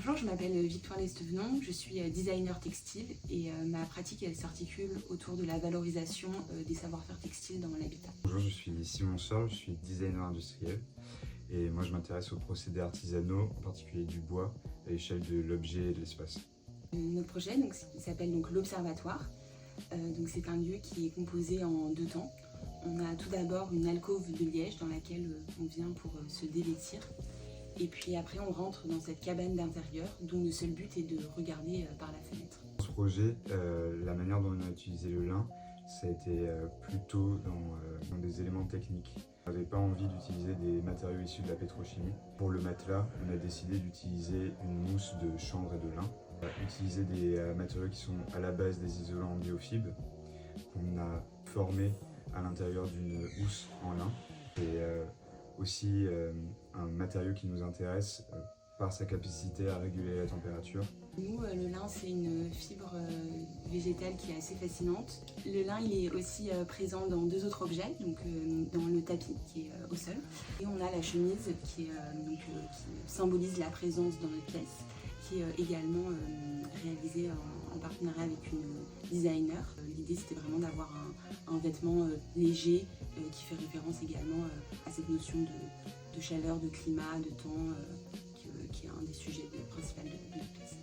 Bonjour, je m'appelle Victoire Lestevenon, je suis designer textile et ma pratique elle s'articule autour de la valorisation des savoir-faire textiles dans l'habitat. Bonjour, je suis Simon Sorle, je suis designer industriel et moi je m'intéresse aux procédés artisanaux, en particulier du bois, à l'échelle de l'objet et de l'espace. Notre projet il s'appelle l'Observatoire. C'est un lieu qui est composé en deux temps. On a tout d'abord une alcôve de liège dans laquelle on vient pour se dévêtir. Et puis après on rentre dans cette cabane d'intérieur dont le seul but est de regarder par la fenêtre. Dans ce projet, la manière dont on a utilisé le lin, ça a été plutôt dans des éléments techniques. On n'avait pas envie d'utiliser des matériaux issus de la pétrochimie. Pour le matelas, on a décidé d'utiliser une mousse de chanvre et de lin. On a utilisé des matériaux qui sont à la base des isolants biofibres qu'on a formés à l'intérieur d'une housse en lin. Et aussi un matériau qui nous intéresse par sa capacité à réguler la température. Nous, le lin, c'est une fibre végétale qui est assez fascinante. Le lin, il est aussi présent dans deux autres objets, dans le tapis qui est au sol. Et on a la chemise qui symbolise la présence dans notre pièce, qui est également réalisée en partenariat avec une designer. L'idée, c'était vraiment d'avoir un vêtement léger qui fait référence également à cette notion de chaleur, de climat, de temps, qui est un des sujets principaux de notre pièce.